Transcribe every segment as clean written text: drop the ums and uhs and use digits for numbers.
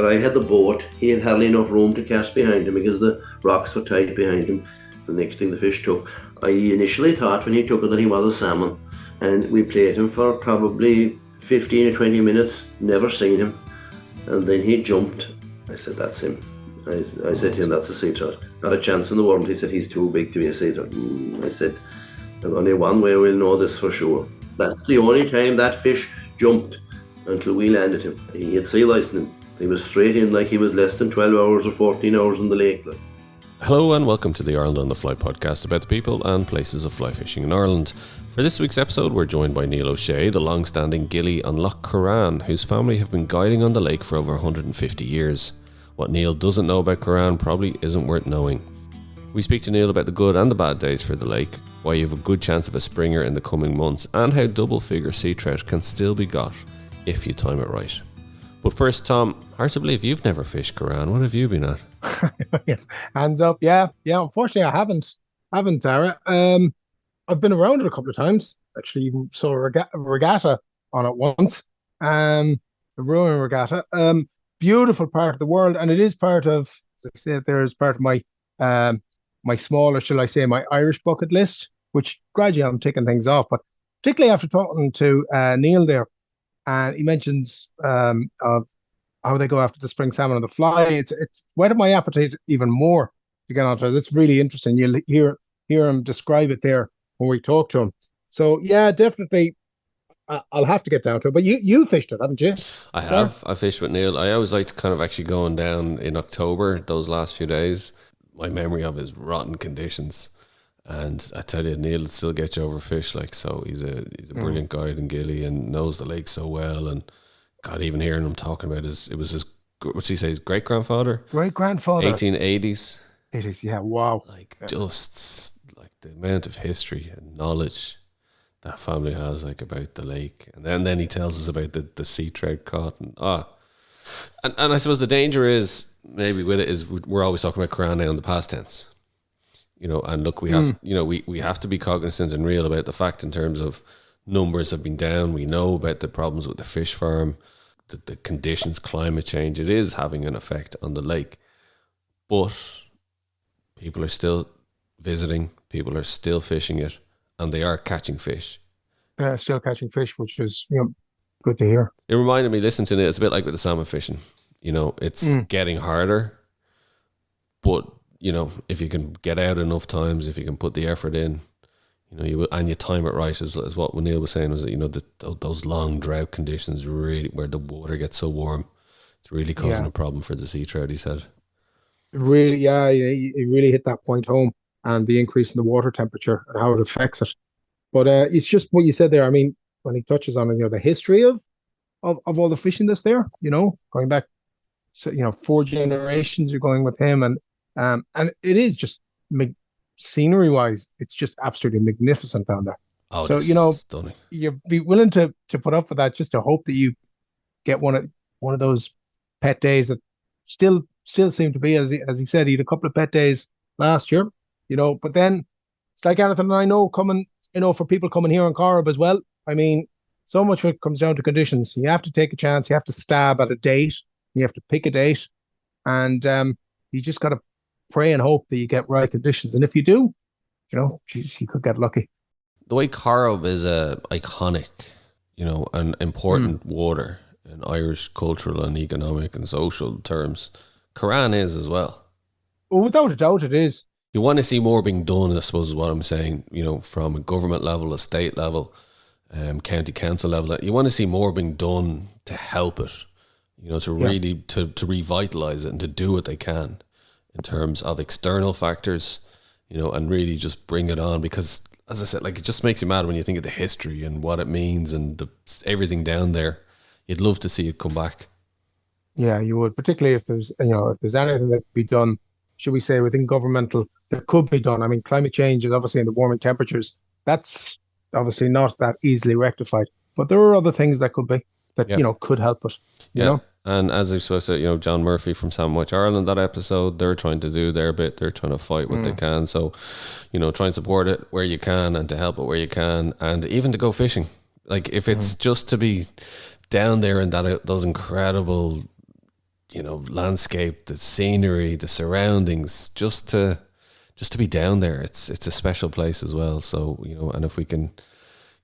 where I had the boat, he had hardly enough room to cast behind him because the rocks were tight behind him. The next thing the fish took, I initially thought when he took it that he was a salmon, and we played him for probably 15 or 20 minutes, never seen him, and then he jumped. I said, that's him. I said to him, that's a sea trout. Not a chance in the world. He said, he's too big to be a sea trout. I said, there's only one way we'll know this for sure. That's the only time that fish jumped until we landed him. He had sea lice in him. He was straight in like he was less than 12 hours or 14 hours in the lake. Hello and welcome to the Ireland on the Fly podcast about the people and places of fly fishing in Ireland. For this week's episode, we're joined by Neil O'Shea, the long-standing ghillie on Lough Currane, whose family have been guiding on the lake for over 150 years. What Neil doesn't know about Currane probably isn't worth knowing. We speak to Neil about the good and the bad days for the lake, why you have a good chance of a springer in the coming months, and how double-figure sea trout can still be got if you time it right. But first, Tom, hard to believe you've never fished Currane. What have you been at? Hands up, yeah. Unfortunately, I haven't, Tara. I've been around it a couple of times. Actually, even saw a regatta on it once. The rowing regatta. Beautiful part of the world, and it is part of, as I said, there is part of my my smaller, shall I say, my Irish bucket list, which gradually I'm taking things off. But particularly after talking to Neil there, and he mentions of how they go after the spring salmon on the fly. It's whetted my appetite even more to get onto it. It's really interesting. You'll hear him describe it there when we talk to him. So yeah, definitely, I'll have to get down to it. But you fished it, haven't you? I have. I fished with Neil. I always like to kind of actually going down in October, those last few days. My memory of it is rotten conditions. And I tell you, Neil will still get you over fish. Like, so he's a brilliant guide in ghillie and knows the lake so well. And God, even hearing him talking about his what's he say, his great-grandfather? Great-grandfather. 1880s. It is, yeah, wow. Just like the amount of history and knowledge that family has, like, about the lake. And then he tells us about the sea trout caught. And I suppose the danger is, maybe with it, is we're always talking about Currane now in the past tense. You know, and look, we have, we have to be cognizant and real about the fact in terms of numbers have been down. We know about the problems with the fish farm, the conditions, climate change. It is having an effect on the lake. But people are still visiting, people are still fishing it, and they are catching fish. They're still catching fish, which is good to hear. It reminded me, listening to it, it's a bit like with the salmon fishing. You know, it's getting harder, but if you can get out enough times, if you can put the effort in, you will, and you time it right, is what Neil was saying, was that, those long drought conditions really, where the water gets so warm, it's really causing a problem for the sea trout, he said. Really, yeah, it really hit that point home, and the increase in the water temperature and how it affects it. But it's just what you said there. I mean, when he touches on the history of all the fishing that's there, going back, so 4 generations are going with him, and it is just scenery wise, it's just absolutely magnificent down there. Oh, so stunning. You'd be willing to put up for that, just to hope that you get one of those pet days that still seem to be, as he said, he had a couple of pet days last year, but then it's like anything I know coming, for people coming here on Corrib as well. I mean, so much of it comes down to conditions. You have to take a chance, you have to stab at a date, you have to pick a date, and you just got to pray and hope that you get right conditions. And if you do, you could get lucky. The way Corrib is a iconic, an important water in Irish cultural and economic and social terms, Currane is as well. Well, without a doubt it is. You want to see more being done, I suppose is what I'm saying, from a government level, a state level, county council level. You want to see more being done to help it, to really, to revitalise it and to do what they can in terms of external factors, and really just bring it on, because, as I said, like, it just makes you mad when you think of the history and what it means and everything down there. You'd love to see it come back. Yeah, you would, particularly if there's anything that could be done, should we say, within governmental, that could be done. I mean, climate change is obviously, in the warming temperatures, that's obviously not that easily rectified, but there are other things that could be, that, could help it, you know? And as I supposed to, John Murphy from Salmon Watch Ireland, that episode, they're trying to do their bit. They're trying to fight what they can. So, try and support it where you can and to help it where you can, and even to go fishing. Like, if it's just to be down there in those incredible landscape, the scenery, the surroundings, just to be down there. It's a special place as well. So, and if we can,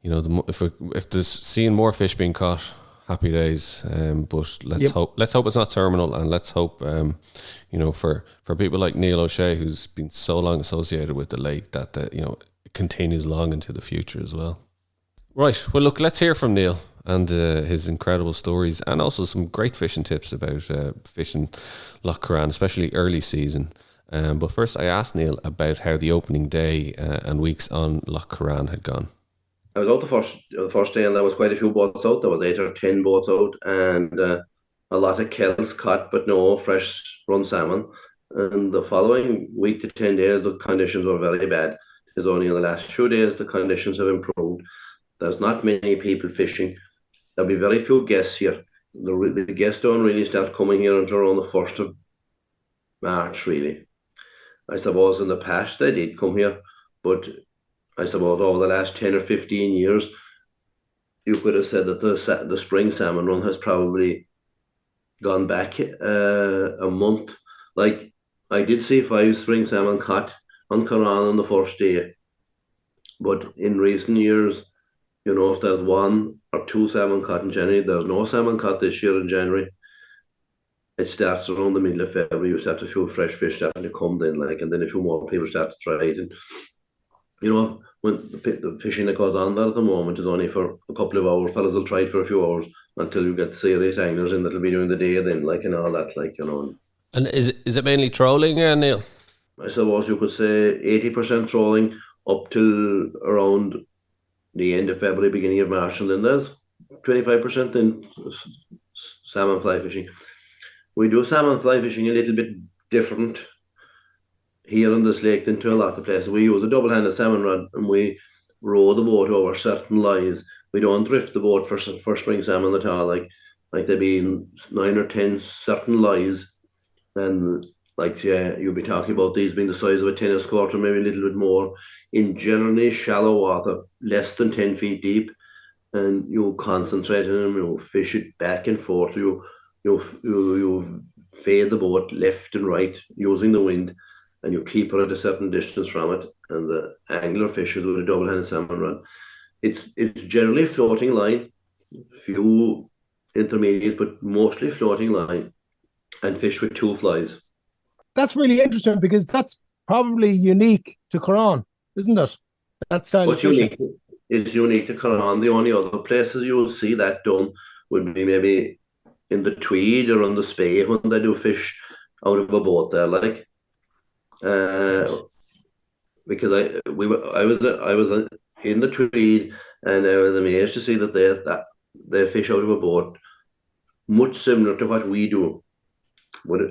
if there's seeing more fish being caught, happy days. But let's hope it's not terminal, and let's hope, for people like Neil O'Shea, who's been so long associated with the lake, that it continues long into the future as well. Right. Well, look, let's hear from Neil and his incredible stories, and also some great fishing tips about fishing Lough Currane, especially early season. But first, I asked Neil about how the opening day and weeks on Lough Currane had gone. I was out the first day, and there was quite a few boats out. There was 8 or 10 boats out, and a lot of kells caught, but no fresh run salmon. And the following week to 10 days, the conditions were very bad. It's only in the last few days the conditions have improved. There's not many people fishing. There'll be very few guests here. The guests don't really start coming here until around the 1st of March, really. I suppose in the past they did come here, but I suppose over the last 10 or 15 years, you could have said that the spring salmon run has probably gone back a month. Like, I did see 5 spring salmon caught on Currane on the first day, but in recent years, if there's 1 or 2 salmon caught in January, there's no salmon caught this year in January. It starts around the middle of February. You start a few fresh fish starting to come then, and then a few more people start to try it. And when the fishing that goes on there at the moment is only for a couple of hours. Fellas will try it for a few hours until you get serious anglers in that'll be doing the day then, and all that, And is it mainly trolling, Neil? I suppose you could say 80% trolling up till around the end of February, beginning of March, and then there's 25% in salmon fly fishing. We do salmon fly fishing a little bit different here in this lake than to a lot of places. We use a double-handed salmon rod, and we row the boat over certain lies. We don't drift the boat for spring salmon at all. Like there be 9 or 10 certain lies, and you'll be talking about these being the size of a tennis court or maybe a little bit more, in generally shallow water, less than 10 feet deep, and you concentrate on them. You fish it back and forth. You fade the boat left and right using the wind, and you keep it at a certain distance from it. And the angler fishes with a double-handed salmon rod. It's generally floating line, few intermediate, but mostly floating line, and fish with 2 flies. That's really interesting, because that's probably unique to Currane, isn't it? That style of fishing. It's unique to Currane. The only other places you'll see that done would be maybe in the Tweed or on the Spey, when they do fish out of a boat there, because I was in the Tweed, and I was amazed to see that they fish out of a boat, much similar to what we do. But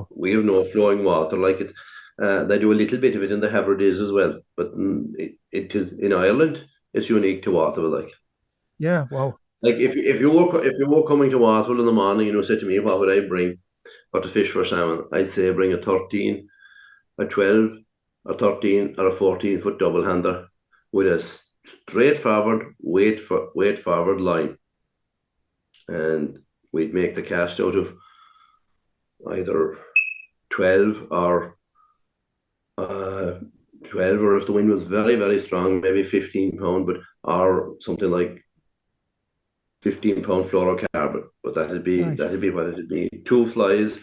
we have no flowing water like it. They do a little bit of it in the Hebrides as well, but it is in Ireland. It's unique to Waterville, Yeah, wow. If you were coming to Waterville in the morning, say to me, what would I bring for to fish for salmon? I'd say bring a 13, a 12, a 13, or a 14-foot double hander with a straightforward weight forward line, and we'd make the cast out of either 12 or 12, or if the wind was very, very strong, maybe 15 pound, or something like 15-pound fluorocarbon. But that'd be what it'd be. 2 flies,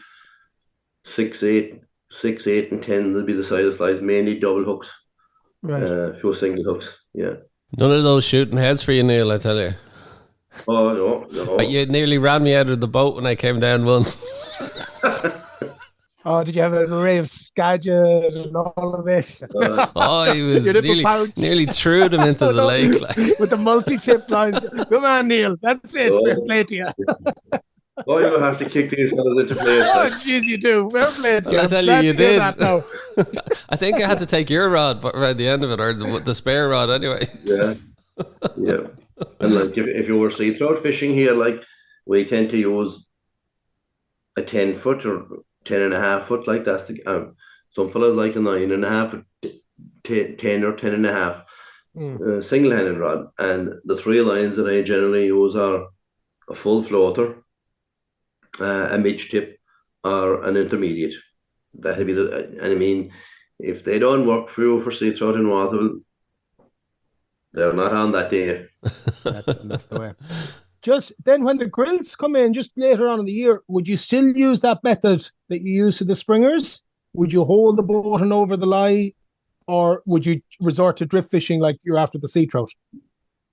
6, 8, and 10 would be the size of flies, mainly double hooks. Right. A few single hooks, yeah. None of those shooting heads for you, Neil, I tell you. Oh, no. You nearly ran me out of the boat when I came down once. Oh, did you have an array of scadget and all of this? He was nearly threw them into the lake. With the multi-tip lines. Come on, Neil. That's it. Fair play to you. You have to kick these fellas into place. Oh, jeez, you do. Fair play to you. I tell you did. I think I had to take your rod around the end of it, or the spare rod anyway. Yeah. And if you were sea trout fishing here, we tend to use a 10-foot or 10.5 foot, that's some fellas like a 9.5, 10 or 10.5 single-handed rod. And the 3 lines that I generally use are a full floater, a midge tip, or an intermediate. That'd be and I mean, if they don't work for you for sea trout in Waterville, they're not on that day. That's the way. Just then, when the grills come in, just later on in the year, would you still use that method that you use to the springers? Would you hold the boat and over the lie, or would you resort to drift fishing like you're after the sea trout?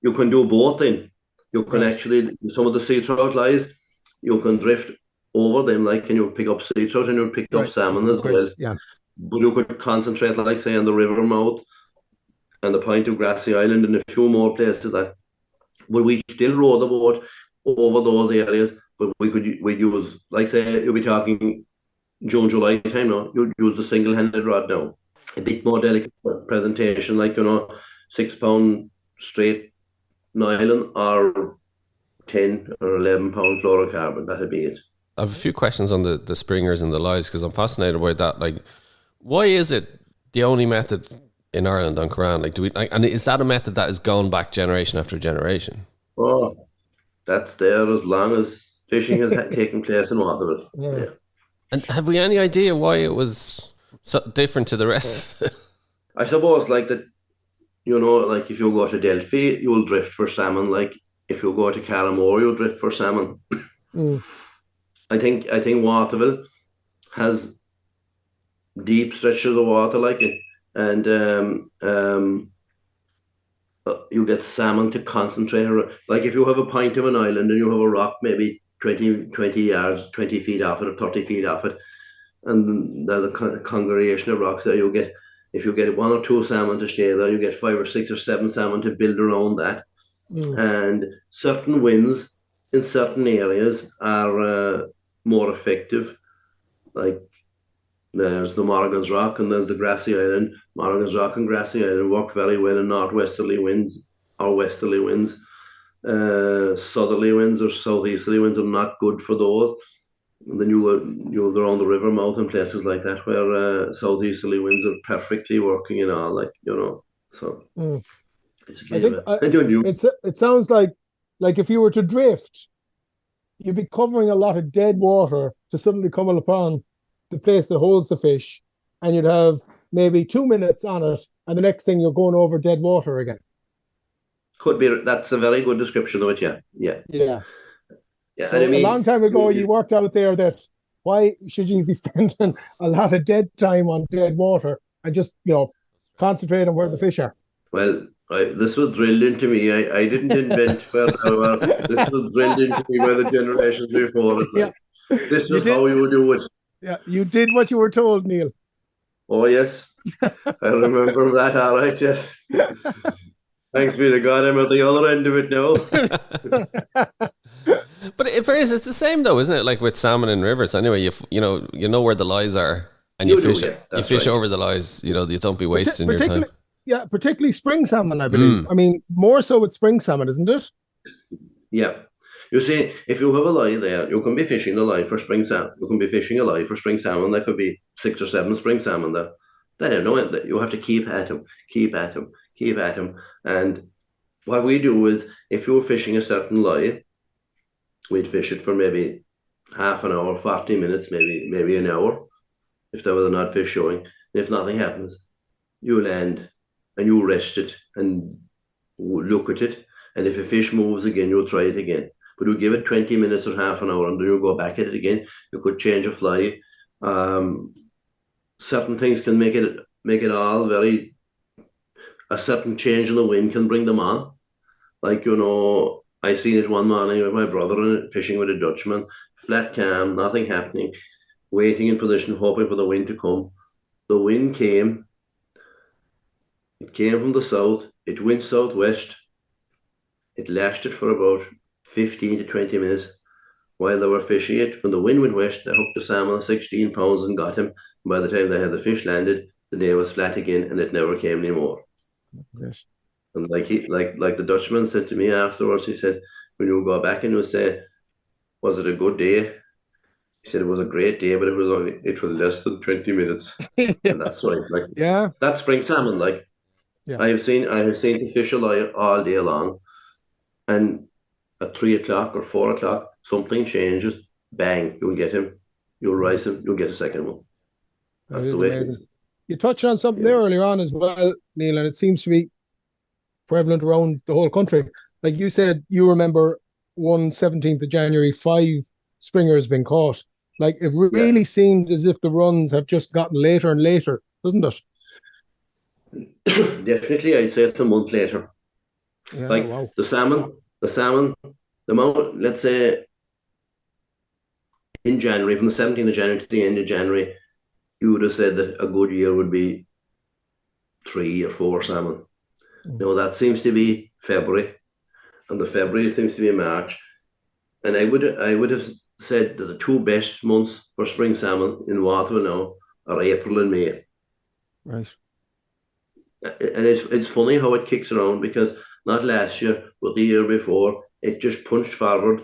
You can do both then. You can Right. actually, some of the sea trout lies, you can drift over them, like, and you pick up sea trout and you pick up Right. salmon The as well. grills. Yeah. But you could concentrate, like, say, on the river mouth and the point of Grassy Island and a few more places that. But we still row the boat over those areas. But we use, like, say, you'll be talking June, July time now. You'd use the single-handed rod now. A bit more delicate presentation, like, 6 pound straight nylon or 10 or 11 pound fluorocarbon. That'd be it. I have a few questions on the springers and the lies because I'm fascinated by that. Like, why is it the only method in Ireland on Currane? Like, and is that a method that has gone back generation after generation? Oh, that's there as long as fishing has taken place in Waterville. Yeah. Yeah. And have we any idea why it was so different to the rest? I suppose, like, that, like, if you go to Delphi, you'll drift for salmon. Like, if you go to Carramore, you'll drift for salmon. Mm. I think Waterville has deep stretches of water, like it, and you get salmon to concentrate. Like, if you have a point of an island and you have a rock maybe 20 yards, 20 feet off it, or 30 feet off it, and there's a congregation of rocks there, if you get one or two salmon to stay there, you get 5 or 6 or 7 salmon to build around that. Mm. And certain winds in certain areas are more effective. Like, there's the Morgan's Rock and there's the Grassy Island. Morgan's Rock and Grassy Island work very well in northwesterly winds or westerly winds. Southerly winds or southeasterly winds are not good for those. And then you have around the river mouth and places like that where southeasterly winds are perfectly working and all, like, So Mm. it's a I kind think of a, I don't know. it sounds like if you were to drift, you'd be covering a lot of dead water to suddenly come upon the place that holds the fish, and you'd have maybe 2 minutes on it, and the next thing you're going over dead water again. Could be, that's a very good description of it. Yeah, yeah, Yeah. yeah. And I So a mean, long time ago, you worked out there that why should you be spending a lot of dead time on dead water and just concentrate on where the fish are? well, this was drilled into me. I didn't invent where this was drilled into me by the generations before. It's Yeah, like, this you is did. how you do it. Yeah, you did what you were told, Neil. Oh yes, I remember that. All right, yes. Thanks be to God, I'm at the other end of it now. But in fairness, it's the same though, isn't it? Like with salmon in rivers. Anyway, you know where the lies are, and You do, yeah. you That's fish right. over the lies. You don't be wasting your time. Particularly, yeah, particularly spring salmon, I believe. Mm. I mean, more so with spring salmon, isn't it? Yeah. You see, if you have a lie there, you can be fishing the lie for spring salmon. You can be fishing a lie for spring salmon. There could be 6 or 7 spring salmon there. They don't know it. You have to keep at them, keep at them, keep at them. And what we do is, if you're fishing a certain lie, we'd fish it for maybe half an hour, 40 minutes, maybe an hour, if there was an odd fish showing. And if nothing happens, you land and you rest it and look at it. And if a fish moves again, you'll try it again. But you give it 20 minutes or half an hour and then you go back at it again. You could change a fly. Certain things can make it all very. A certain change in the wind can bring them on. Like, I seen it one morning with my brother and fishing with a Dutchman, flat calm, nothing happening, waiting in position, hoping for the wind to come. The wind came. It came from the south. It went southwest. It lashed it for about 15 to 20 minutes while they were fishing it. When the wind went west, they hooked the salmon 16 pounds and got him. And by the time they had the fish landed, the day was flat again and it never came anymore. Yes. And like the Dutchman said to me afterwards, he said, when you go back and you say, was it a good day? He said it was a great day, but it was less than 20 minutes. Yeah. And that's right. Like, Yeah. that's spring salmon. Like, Yeah. I have seen the fish alive all day long, and at 3 o'clock or 4 o'clock, something changes. Bang, you'll get him. you'll rise them, you'll get a second one. That That's the is way it is. amazing. You touched on something Yeah. there earlier on as well, Neil, and it seems to be prevalent around the whole country. Like you said, you remember one 17th of January, five springers being caught. Like it Yeah. really seems as if the runs have just gotten later and later, doesn't it? Definitely, I'd say it's a month later. Yeah, Like wow. the salmon, the amount, let's say in January, from the 17th of January to the end of January, you would have said that a good year would be 3 or 4 salmon. Mm. Now that seems to be February, and the February seems to be March. And I would have said that the two best months for spring salmon in water now are April and May. Right. And it's funny how it kicks around because not last year, but the year before, it just punched forward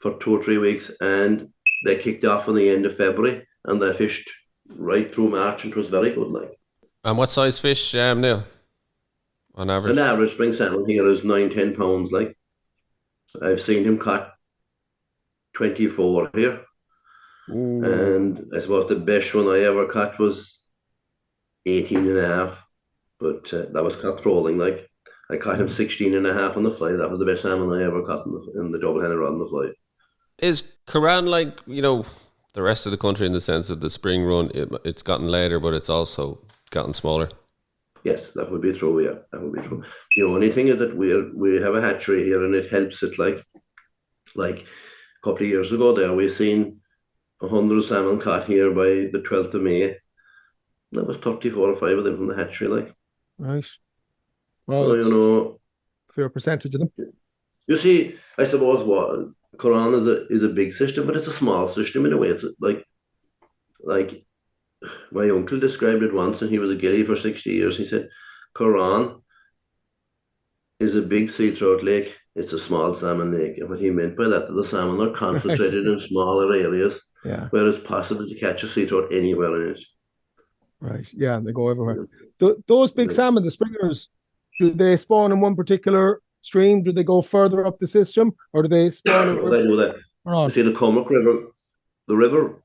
for 2 or 3 weeks, and they kicked off in the end of February, and they fished right through March, and it was very good. Like And what size fish, Neil, on an average? average spring salmon here is 9, 10 pounds. Like I've seen him caught 24 here, Ooh, and I suppose the best one I ever caught was 18 and a half, but that was caught trolling. Like I caught him mm. 16 and a half on the fly. That was the best salmon I ever caught in the double-headed rod on the fly. Is Currane like, the rest of the country in the sense that the spring run, it's gotten later, but it's also gotten smaller? Yes, that would be true. Yeah, that would be true. The only thing is that we have a hatchery here, and it helps it. Like a couple of years ago, there we seen 100 salmon caught here by the 12th of May. That was 34 or 5 of them from the hatchery. Like Right. Well, so, that's a fair percentage of them. you see, I suppose what Quran is a big system, but it's a small system in a way. It's like my uncle described it once, and he was a ghillie for 60 years. He said, Quran is a big sea trout lake. It's a small salmon lake. And what he meant by that, the salmon are Right. concentrated in smaller areas Yeah. where it's possible to catch a sea trout anywhere in it. Right. Yeah, they go everywhere. Those big Yeah. salmon, the springers, do they spawn in one particular stream? Do they go further up the system, or do they spawn a Well, river I know that. or You not? see, the Comac River, the river,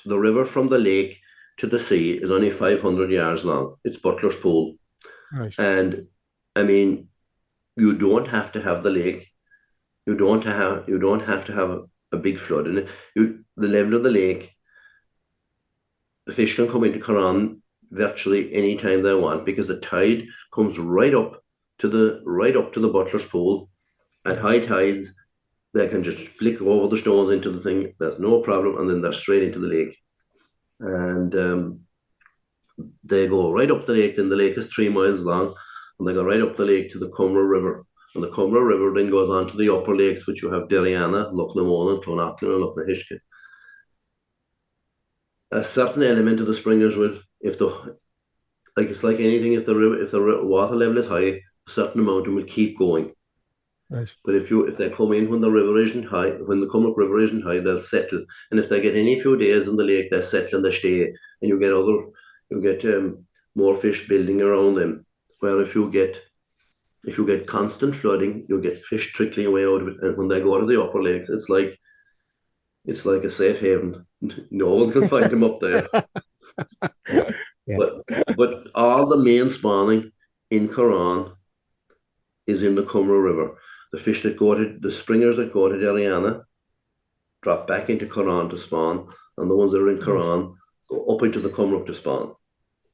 the river from the lake to the sea is only 500 yards long. It's Butler's Pool. Right. And I mean, you don't have to have the lake. You don't have to have a big flood in it. The level of the lake, the fish can come into Currane virtually any time they want because the tide comes right up to the Butler's Pool. At Right. high tides, they can just flick over the stones into the thing. There's no problem, and then they're straight into the lake. And they go right up the lake. Then the lake is 3 miles long, and they go right up the lake to the Cumra River. And the Cumra River then goes on to the upper lakes, which you have Derriana, Lough Currane, Clonaclin, and Lough Nahishkin. A certain element of the springers will, if the like it's like anything, if the water level is high, a certain amount of them will keep going. Right. But if they come in when the river isn't high, when the Cumnock River isn't high, they'll settle. And if they get any few days in the lake, they settle and they stay. And you get more fish building around them. Where if you get constant flooding, you'll get fish trickling away out of it. And when they go to the upper lakes, it's like a safe haven. No one can find them up there. Yeah. But all the main spawning in Quran is in the Cumra River. The springers that go to Derriana drop back into Quran to spawn, and the ones that are in Right. Quran go up into the Cumrock to spawn.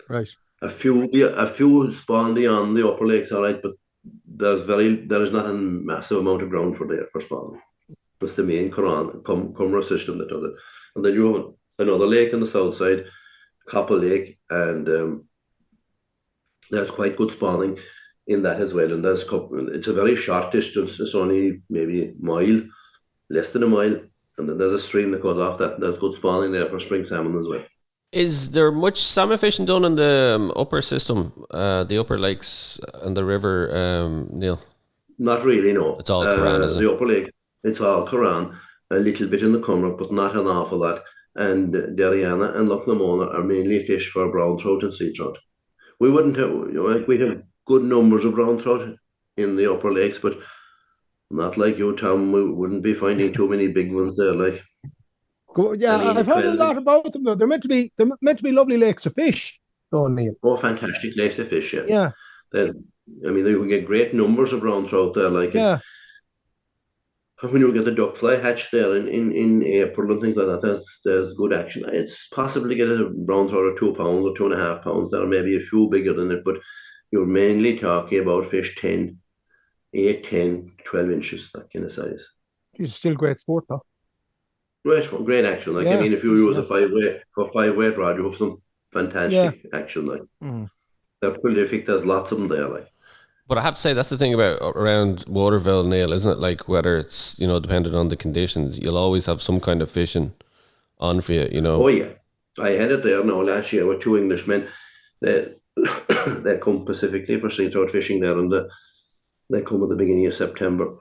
Right. A few spawn beyond the upper lakes, all right, but there is not a massive amount of ground for spawning. It's the main Cumra system that does it, and then you have another lake on the south side, Copper Lake, and there's quite good spawning in that as well. And it's a very short distance. It's only maybe a mile, less than a mile, and then there's a stream that goes off that. And there's good spawning there for spring salmon as well. Is there much salmon fishing done in the upper system, the upper lakes and the river, Neil? Not really, no. It's all Currane, is it? The upper lake, it's all Quran, a little bit in the Cumrock, but not an awful lot. And Derriana and Lough Namona are mainly fish for brown trout and sea trout. We wouldn't have, like we have good numbers of brown trout in the upper lakes, but not like you, Tom. We wouldn't be finding too many big ones there. Like Yeah, and he I've had heard a 12. lot about them though. They're meant to be lovely lakes to fish, don't Neil? Oh, fantastic lakes of fish, yeah. Yeah, Then, I mean, you can get great numbers of brown trout there. Like, and yeah. when you get the duck fly hatch there in April and things like that, there's good action. It's possible to get a brown trout of 2 pounds or 2.5 pounds. There are maybe a few bigger than it, but you're mainly talking about fish 10, 8, 10, 12 inches, that kind of size. It's still great sport though. Great action. Like, I Yeah, mean, if you geez, use yeah, a 5 weight rod, you have some yeah. fantastic action. Like, Mm. they're prolific. There's lots of them there. Like, But I have to say that's the thing about around Waterville, Neil, isn't it? Like whether it's depending on the conditions, you'll always have some kind of fishing on for you. oh yeah, I had it there now last year with two Englishmen. They they come specifically for sea trout fishing there, and they come at the beginning of September,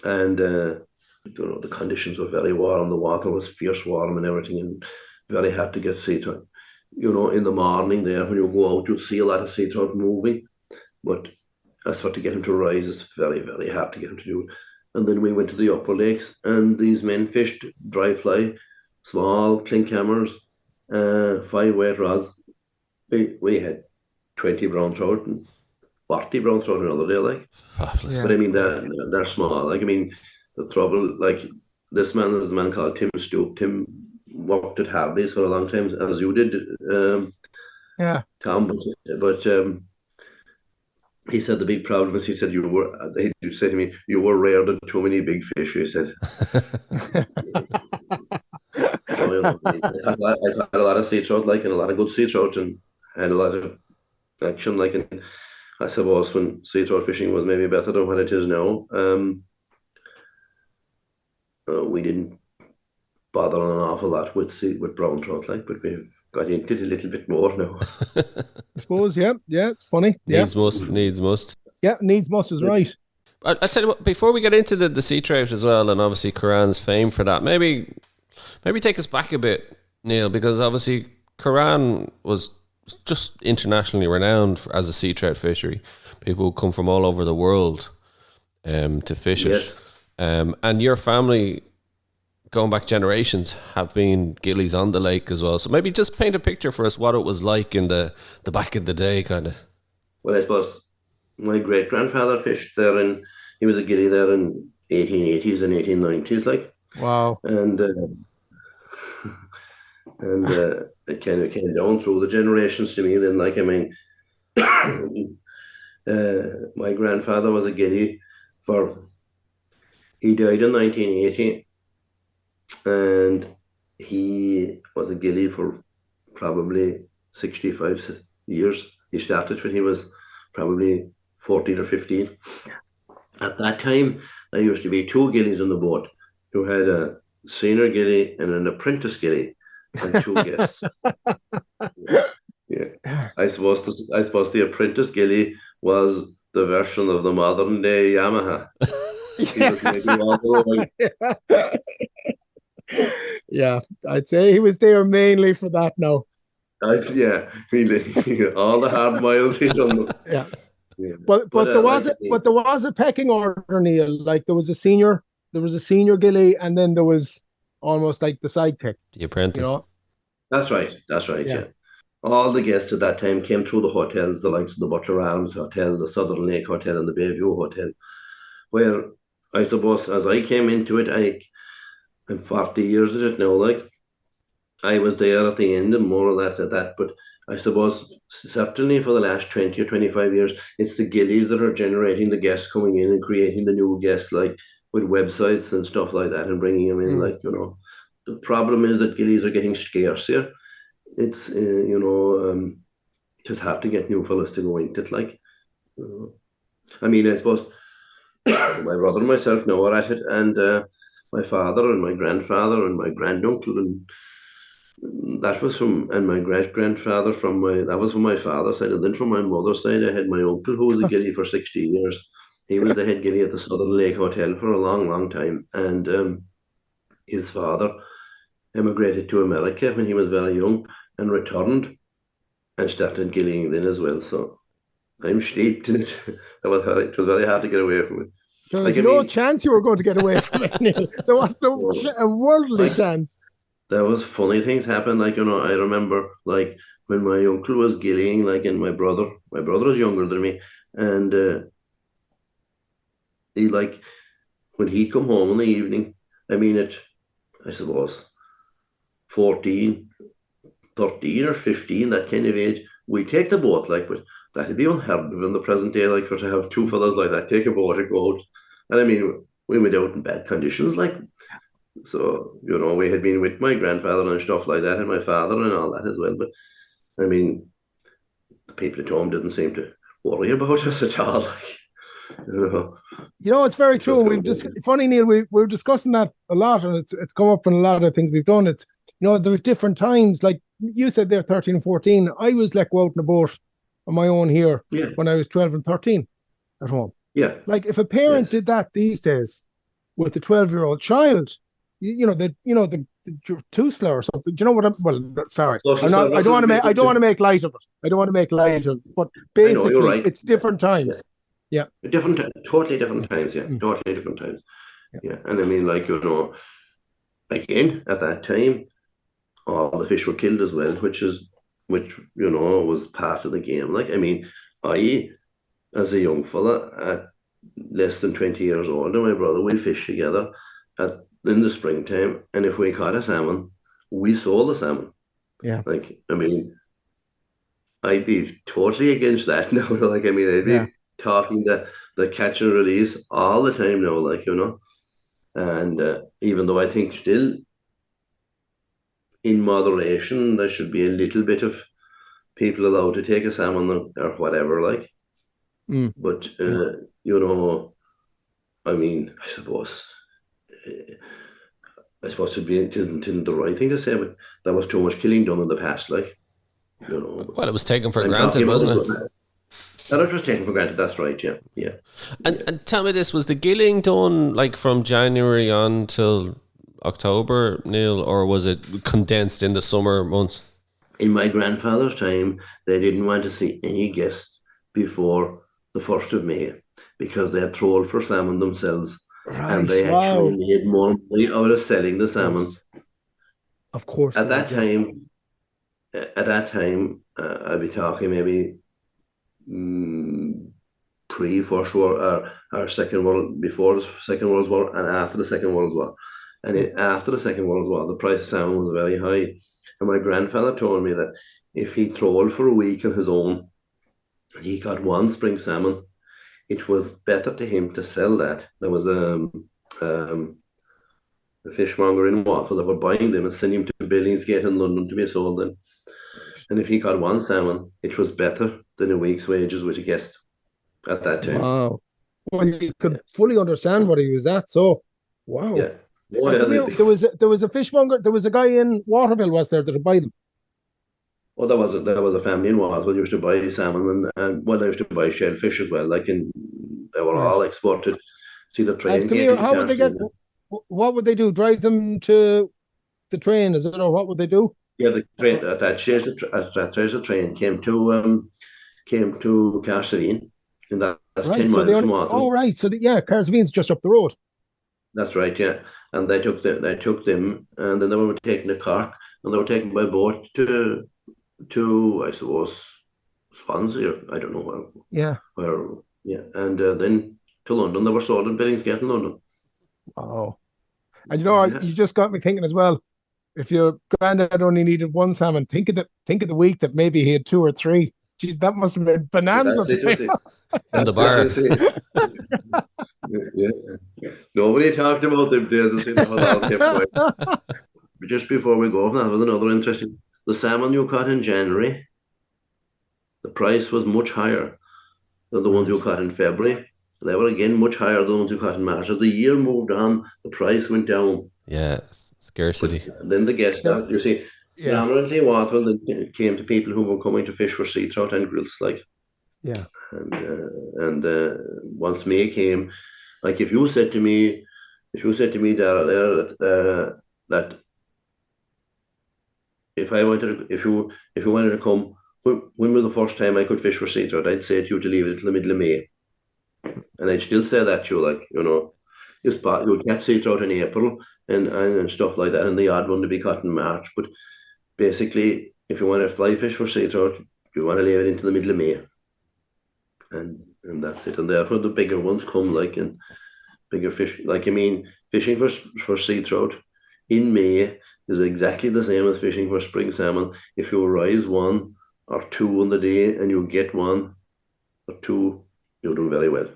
and the conditions were very warm. The water was fierce warm and everything, and very hard to get sea trout. In the morning there when you go out, you'll see a lot of sea trout moving, but as for to get them to rise, it's very very hard to get them to do it. And then we went to the upper lakes, and these men fished dry fly, small clink hammers, 5 weight rods. We had 20 brown trout and 40 brown trout another day, like. Fabulous. But Yeah. I mean, they're small. Like, I mean, the trouble, like, this man is a man called Tim Stoop. Tim worked at Harvey's for a long time, as you did, Yeah. Tom. But he said the big problem is, he said, he said to me, you were reared in too many big fish, he said. So, I had a lot of sea trout, like, and a lot of good sea trout, and had a lot of action, like, and I suppose when sea trout fishing was maybe better than what it is now, we didn't bother an awful lot with brown trout, like, but we've got into it a little bit more now. I suppose, yeah, it's funny. Yeah, Needs must. yeah, needs must is right. I tell you what, before we get into the sea trout as well, and obviously Currane's fame for that, maybe take us back a bit, Neil, because obviously Currane was just internationally renowned as a sea trout fishery. People would come from all over the world to fish Yes. it. And your family, going back generations, have been ghillies on the lake as well. So maybe just paint a picture for us what it was like in the back of the day, kind of. Well, I suppose my great grandfather fished there, and he was a ghillie there in 1880s and 1890s, like, Wow. and it kind of came down through the generations to me. Then, like, I mean, my grandfather was a ghillie he died in 1980, and he was a ghillie for probably 65 years. He started when he was probably 14 or 15. At that time, there used to be two ghillies on the boat. You had a senior ghillie and an apprentice ghillie, and two guests. Yeah, I suppose the apprentice ghillie was the version of the modern day Yamaha. He was maybe all the way. Yeah, I'd say he was there mainly for that now. Yeah, really, all the hard miles he done. Yeah. Yeah. But there was like, there was a pecking order, Neil. Like there was a senior ghillie, and then there was almost like the sidekick, The apprentice. you know? that's right. That's right. Yeah. Yeah. All the guests at that time came through the hotels, the likes of the Butler Arms Hotel, the Southern Lake Hotel, and the Bayview Hotel. Where I suppose as I came into it, I'm 40 years at it now. Like, I was there at the end and more of that at that. But I suppose certainly for the last 20 or 25 years, it's the ghillies that are generating the guests coming in and creating the new guests, like with websites and stuff like that, and bringing them in. Like, the problem is that ghillies are getting scarce here. It's just hard to get new fellas to go into it. Like, I mean, I suppose my brother and myself now are at it, and my father and my grandfather and my granduncle, and and my great grandfather that was from my father's side, and then from my mother's side, I had my uncle who was a ghillie for 60 years. He was the head ghillie at the Southern Lake Hotel for a long, long time, and his father emigrated to America when he was very young and returned and started ghillieing then as well. So I'm steeped in it. It was very hard to get away from it. There was no chance you were going to get away from it, Neil. There was no a worldly chance. there was funny things happen. Like, I remember like when my uncle was gillying, like, and my brother is younger than me, and he like when he'd come home in the evening. I mean, I suppose 14, 13 or 15, that kind of age, we take the boat, like, but that'd be unheard of in the present day, like, for to have two fellas like that take a boat and go out. And I mean, we went out in bad conditions, like, so, we had been with my grandfather and stuff like that, and my father and all that as well. But I mean, the people at home didn't seem to worry about us at all. Like, It's very it was true. kind We've of just funny, Neil. We were discussing that a lot, and it's come up in a lot of things we've done. It's there's different times. Like you said, there 13 and 14. I was let go out in a boat on my own here yeah, when I was 12 and 13 at home. yeah, Like if a parent yes. did that these days with a 12-year-old child, the too slow or something. Do you know what I'm? Well, sorry, Social I'm not. I don't services want to make. I don't want basically. to make light of it. I don't want to make light of it. But I know you're basically, right. it's different Yeah, times. Yeah. different, totally different Mm, times. Yeah, mm, totally different times. yeah. Yeah, and I mean, like, again at that time, all the fish were killed as well, which was part of the game. Like, I mean, I as a young fella at less than 20 years old, and my brother, we fish together in the springtime, and if we caught a salmon, we sold the salmon. Yeah. Like, I mean, I'd be totally against that now. Like, I mean, I'd Yeah. be talking the catch and release all the time now, like, and even though I think still in moderation, there should be a little bit of people allowed to take a salmon or whatever, like. Mm, But yeah. I mean, uh, I suppose it'd be isn't the right thing to say, but there was too much killing done in the past, like, Well, it was taken for I'm granted, talking about wasn't it? that was just taken for granted. That's right, yeah, yeah, And yeah. and tell me this: was the gilling done like from January on till October, Neil, or was it condensed in the summer months? In my grandfather's time, they didn't want to see any guests before the 1st of May because they had trolled for salmon themselves, and Right. they actually Wow. made more money out of selling the Of salmon. course. Of course At they did. that Yeah. time, I'd be talking maybe pre-First War or Second World, before the Second World War and after the Second World War. And Mm. after the Second World War, the price of salmon was very high. And my grandfather told me that if he trawled for a week on his own and he got one spring salmon, it was better to him to sell that. There was um, a fishmonger in Watford that were buying them and sending them to Billingsgate in London to be sold then. Right. And if he got one salmon, it was better than a week's wages with a guest at that time. Wow. Well, you Yeah, could fully understand what he was at. So, wow. yeah. Oh, And yeah, come here, there was a fishmonger. There was a guy in Waterville, was there, that would buy them. there was a family in Wales used to buy salmon and well, they used to buy shellfish as well. Like they were Right. all exported. See, the And train come came here, to how would they get? Castlereagh. What would they do? Drive them to the train? Is it, or what would they do? Yeah, the train at that stage, the train came to Castlereagh, and that's Right. 10 miles from Waterford. Oh, right. Yeah, Carsveen's just up the road. That's right, yeah. And they took them, and then they were taken to Cork, and they were taken by boat to I suppose Swansea, or I don't know Yeah. where yeah, and then to London. They were sold in Billingsgate in London. Oh. And Yeah, you just got me thinking as well. If your granddad only needed one salmon, think of the week that maybe he had two or three. Jeez, that must have been yeah, bonanza that's it. You time. see, In the that's it. You bar. see, yeah. Nobody talked about them days. You see, that was all kept quiet. But just before we go, that was another interesting. The salmon you caught in January, the price was much higher than the ones Right. you caught in February. They were again much higher than the ones you caught in March. As the year moved on, the price went down. Yeah, But scarcity. then the guest Yeah. started, you see, Yeah. predominantly Waterville it came to people who were coming to fish for sea trout and grills, like, Yeah. and once May came, like if you said to me, Dara, there that if you wanted to come, when was the first time I could fish for sea trout? I'd say to you to leave it till the middle of May, and I'd still say that to you, like, you would catch sea trout in April and stuff like that, and the odd one to be caught in March. But basically, if you want to fly fish for sea trout, you want to leave it into the middle of May, and that's it. And therefore, the bigger ones come, like, and bigger fish. Like, I mean, fishing for sea trout in May is exactly the same as fishing for spring salmon. If you rise one or two on the day and you get one or two, you're doing very well.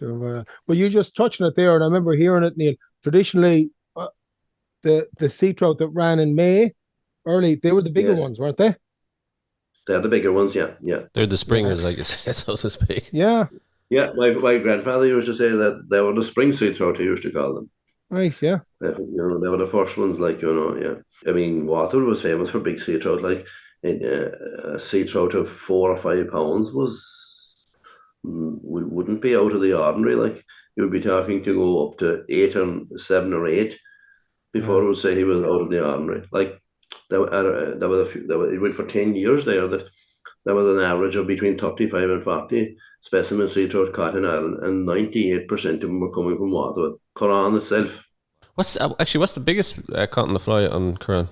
Well, you just touched on it there, and I remember hearing it, Neil. Traditionally, the sea trout that ran in May early, they were the bigger Yes, ones, weren't they? they're the bigger ones. Yeah, yeah, They're the Yeah, springers, like you said, so to speak. yeah, yeah. My grandfather used to say that they were the spring sea trout. He used to call them. right, yeah, They were the first ones. Like, yeah. I mean, water was famous for big sea trout. Like, a sea trout of 4 or 5 pounds wouldn't be out of the ordinary. Like, you'd be talking to go up to 7 or 8 yeah. before I would say he was out of the ordinary. Like, there was it went for 10 years there that there was an average of between 35 and 40 specimen sea trout caught in Ireland, and 98% of them were coming from water. Currane itself, What's the biggest caught in the fly on Currane?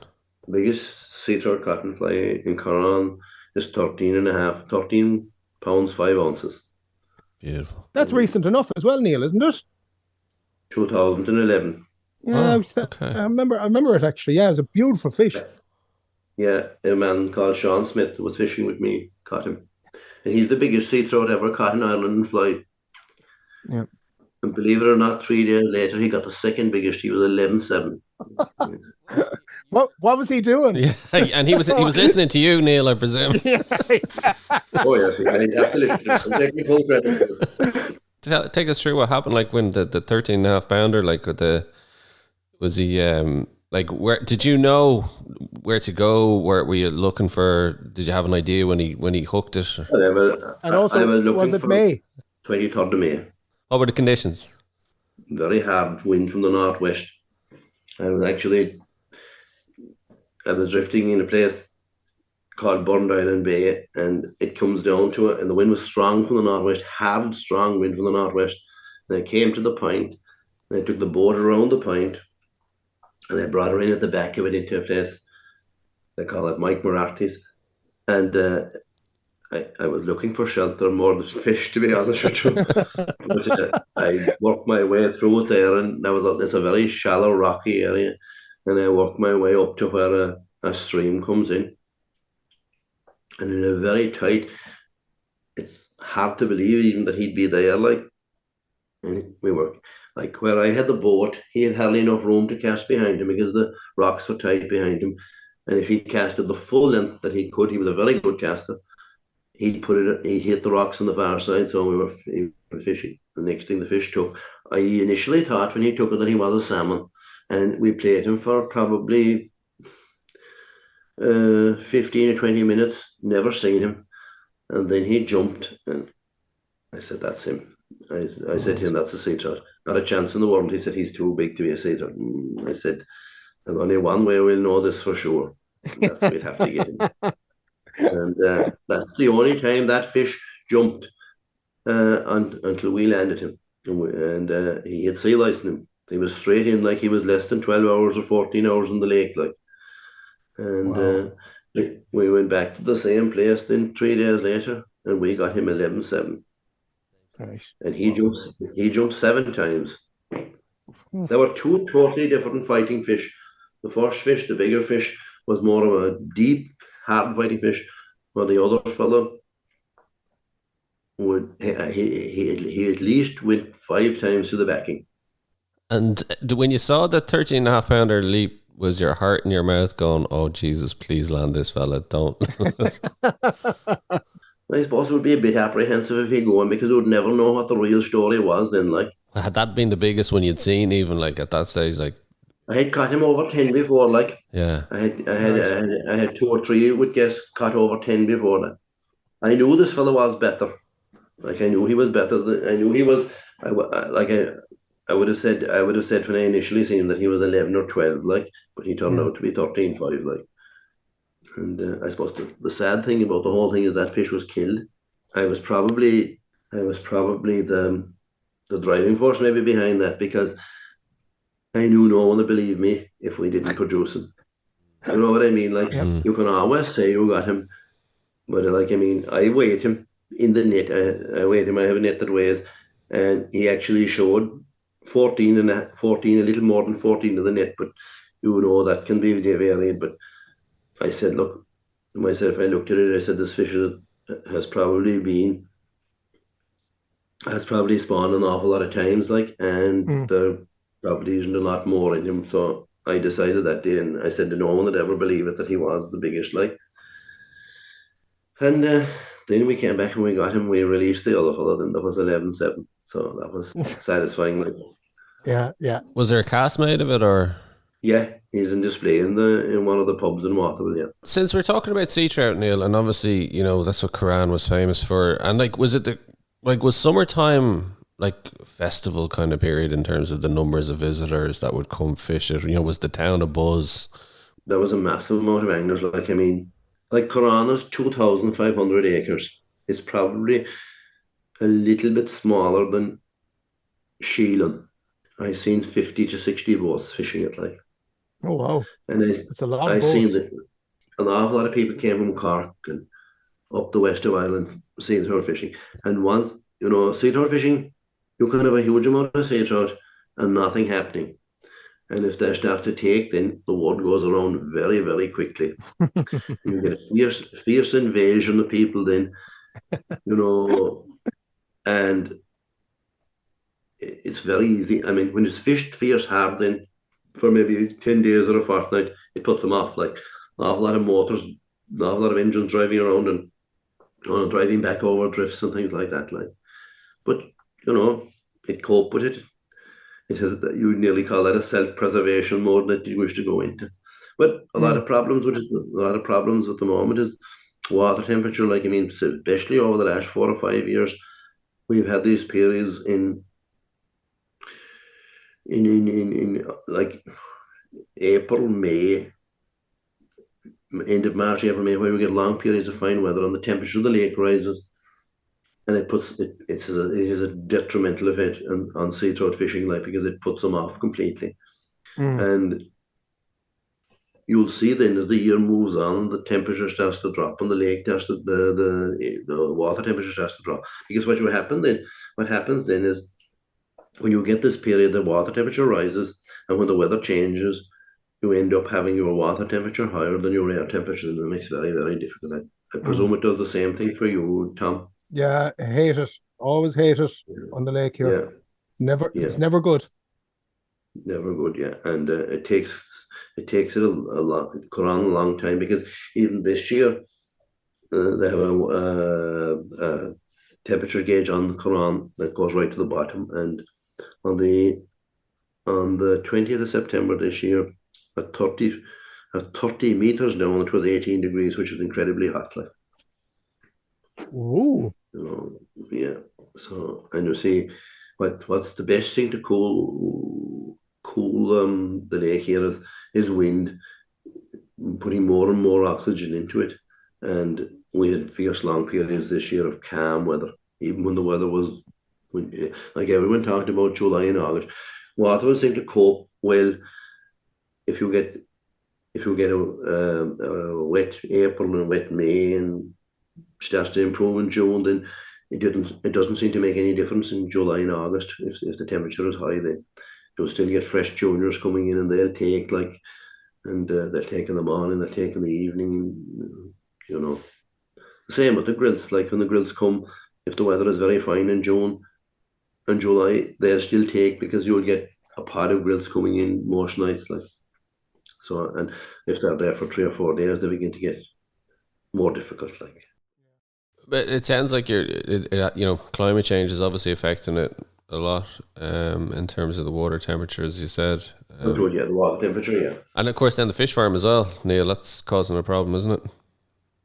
the biggest sea trout caught in fly in Currane is 13 pounds 5 ounces. Beautiful. That's recent enough as well, Neil, isn't it? 2011. Yeah, Oh, okay. I remember it actually. Yeah, it was a beautiful fish. Yeah, a man called Sean Smith who was fishing with me caught him. And he's the biggest sea trout ever caught in Ireland in fly. Yeah. And believe it or not, 3 days later, he got the second biggest. He was 11.7. What was he doing? Yeah, and he was listening to you, Neil, I presume. Yeah. Oh, yes, absolutely. I'm taking full credit. Take us through what happened, like when the 13 and a half pounder, like was he like, where did you know where to go? Where were you looking for? Did you have an idea when he hooked it? And also, I was looking was it for May? 23rd of May. What were the conditions? Very hard wind from the northwest. I was drifting in a place called Burned Island Bay, and it comes down to it, and the wind was strong from the northwest, hard, strong wind from the northwest. And I came to the point, and I took the boat around the point, and I brought her in at the back of it into a place, they call it Mike Marathis, and I was looking for shelter more than fish, to be honest with you. But I worked my way through it there, and it's a very shallow, rocky area, and I worked my way up to where a stream comes in. And in a very tight, it's hard to believe even that he'd be there, like, and we were, like, where I had the boat, he had hardly enough room to cast behind him because the rocks were tight behind him. And if he casted the full length that he could, he was a very good caster, he hit the rocks on the far side, so we were fishing. The next thing the fish took, I initially thought when he took it that he was a salmon, and we played him for probably 15 or 20 minutes, never seen him. And then he jumped, and I said, that's him. I said to him, that's a sea trout. Not a chance in the world. He said, he's too big to be a sea trout. I said, there's only one way we'll know this for sure. That's we'd have to get him. And that's the only time that fish jumped until we landed him. And he had sea lice in him. He was straight in, like he was less than 12 hours or 14 hours in the lake, like. And Wow. we went back to the same place then 3 days later, and we got him 11.7. Right. And he jumped 7 times. Hmm. There were two totally different fighting fish. The first fish, the bigger fish, was more of a deep, hard fighting fish, while the other fellow would he at least went 5 times to the backing. And when you saw the 13 and a half pounder leap, was your heart in your mouth going, oh Jesus, please land this fella, don't? I suppose it would be a bit apprehensive if he'd gone, because he would never know what the real story was then, like. Had that been the biggest one you'd seen, even like at that stage, like? I had caught him over 10 before, like. Yeah. I had 2 or 3 would guess caught over 10 before that. I knew this fellow was better. Like, I knew he was better. I knew he was. I would have said when I initially seen him that he was 11 or 12, like, but he turned out to be 13.5, like. And I suppose the sad thing about the whole thing is that fish was killed. I was probably the the driving force maybe behind that, because I knew no one would believe me if we didn't produce him. You know what I mean? Like, Yep. you can always say you got him, but like, I mean, I weighed him in the net. I weighed him. I have a net that weighs, and he actually showed 14, a little more than 14 in the net. But you know that can be varied. But I said, look, myself, I looked at it. I said, this fish has probably been has probably spawned an awful lot of times, like, and Mm. there probably isn't a lot more in him. So I decided that day, and I said to no one would ever believe it that he was the biggest, like. And then we came back and we got him. We released the other fellow, and that was 11-7. So that was satisfying. Like, Yeah, yeah. Was there a cast made of it, or? yeah, he's in display in one of the pubs in Waterville. Yeah, Since we're talking about sea trout, Neil, and obviously, that's what Currane was famous for. And like, was summertime like festival kind of period in terms of the numbers of visitors that would come fish it? Was the town abuzz? there was a massive amount of anglers. Like, I mean, like, Currane is 2,500 acres. It's probably a little bit smaller than Sheelan. I seen 50 to 60 boats fishing it, like, Oh wow, and it's a lot of I seen boats. that an awful lot of people came from Cork and up the west of Ireland sea trout fishing. And once, sea trout fishing, you can have a huge amount of sea trout and nothing happening. And if they start to take, then the word goes around very, very quickly. You get a fierce invasion of people then, and it's very easy. I mean, when it's fished fierce hard, then for maybe 10 days or a fortnight, it puts them off. Like, an awful lot of motors, an awful lot of engines driving around and driving back over drifts and things like that. Like, but it cope with it. It has, you nearly call that a self-preservation mode that you wish to go into. But a lot Mm. of problems with it. A lot of problems at the moment is water temperature. Like, I mean, especially over the last 4 or 5 years, we've had these periods in like April, May, end of March, April, May, where we get long periods of fine weather and the temperature of the lake rises, and it has a detrimental effect on sea trout fishing, like, because it puts them off completely. Mm. And you'll see then as the year moves on, the temperature starts to drop, and the lake starts to the water temperature starts to drop. Because what happens then is, when you get this period, the water temperature rises, and when the weather changes, you end up having your water temperature higher than your air temperature, and it makes it very, very difficult. I Mm. presume it does the same thing for you, Tom. Yeah, I hate it. Always hate it on the lake here. Yeah, Never, yeah, it's never good. never good. Yeah, and it takes it a lot, Quran a long time, because even this year they have a temperature gauge on the Quran that goes right to the bottom, and on the 20th of September this year, at 30 meters down, it was 18 degrees, which is incredibly hot. Like, Ooh. yeah. So, and you see, what's the best thing to cool the lake here is wind, putting more and more oxygen into it. And we had fierce long periods this year of calm weather, even when the weather was, like everyone talked about July and August. Water seemed to cope well if you get a wet April and wet May, and starts to improve in June, then it doesn't seem to make any difference in July and August. If the temperature is high, then you'll still get fresh juniors coming in, and they'll take, like, and they'll take in the morning, they'll take in the evening. You know, the same with the grills. Like, when the grills come, if the weather is very fine in June and July, they'll still take, because you'll get a pod of grills coming in most nights. Like, so, and if they're there for 3 or 4 days, they begin to get more difficult. Like, But it sounds like climate change is obviously affecting it a lot in terms of the water temperature, as you said. yeah, the water temperature, yeah. And of course, then the fish farm as well, Neil. That's causing a problem, isn't it?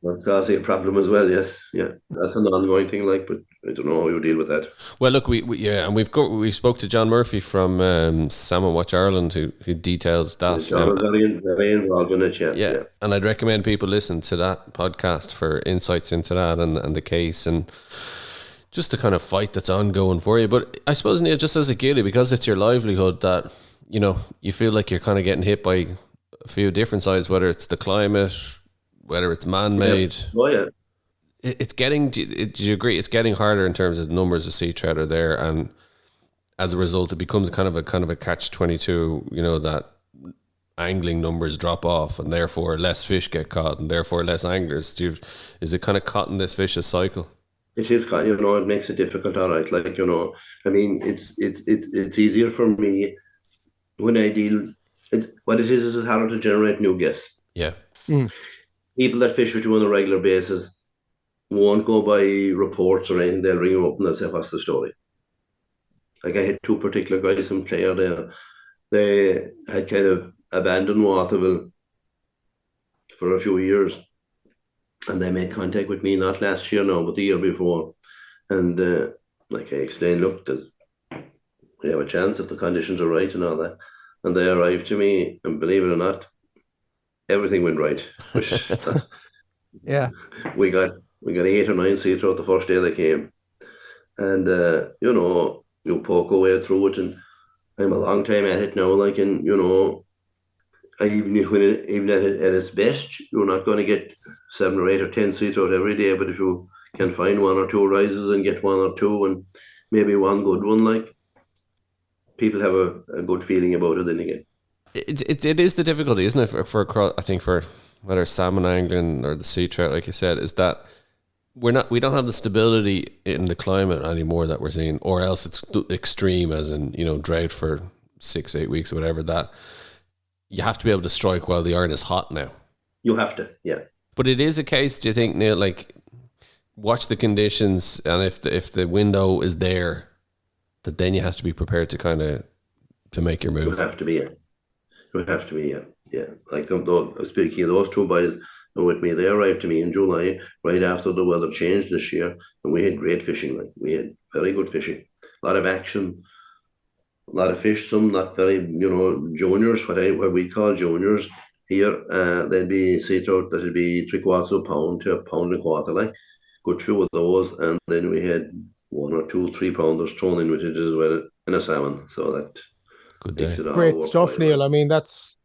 That's causing a problem as well, yes. Yeah, that's an ongoing thing, like, but I don't know how you deal with that. Well, look, and we spoke to John Murphy from Salmon Watch Ireland, who details that. John is very involved in it, yeah. And I'd recommend people listen to that podcast for insights into that and the case. And just the kind of fight that's ongoing for you. But I suppose, Neil, just as a ghillie, because it's your livelihood, that you feel like you're kind of getting hit by a few different sides, whether it's the climate, whether it's man-made. Yeah. Oh yeah. It's getting. Do you agree? It's getting harder in terms of the numbers of sea trout are there, and as a result, it becomes kind of a catch-22. That angling numbers drop off, and therefore less fish get caught, and therefore less anglers. Is it kind of caught in this vicious cycle? It is kind. It makes it difficult. All right, like I mean, it's easier for me when I deal. What it is it's harder to generate new guests. Yeah. People that fish with you on a regular basis won't go by reports or anything. They'll ring you up and they'll say, "What's the story?" Like I had two particular guys from Clare there. They had kind of abandoned Waterville for a few years, and they made contact with me not last year now, but the year before. And like I explained, look, we have a chance if the conditions are right and all that. And they arrived to me, and believe it or not, everything went right. Which Yeah. we got 8 or 9 sea trout the first day they came, and you poke away through it, and I'm a long time at it now. Like, and even at its best, you're not going to get 7 or 8 or 10 sea trout every day. But if you can find 1 or 2 rises and get 1 or 2, and maybe 1 good one, like, people have a good feeling about it. Then again, it is the difficulty, isn't it? For I think for whether salmon angling or the sea trout, like you said, is that we don't have the stability in the climate anymore that we're seeing, or else it's extreme, as in drought for 6-8 weeks or whatever. That you have to be able to strike while the iron is hot now. You have to, yeah. But it is a case, do you think, Neil, like, watch the conditions, and if the window is there, that then you have to be prepared to kind of to make your move. You have to be, yeah. Like speaking of those 2 boys with me, they arrived to me in July, right after the weather changed this year, and we had great fishing. Like, we had very good fishing, a lot of action, a lot of fish. Some not very, juniors, what we call juniors here. They'd be sea trout that'd be 3/4 of a pound to 1.25 pounds, like, good few of those, and then we had 1 or 2 3-pounders thrown in with it as well, and a salmon. So that Good day. Great stuff, Neil. I mean, that's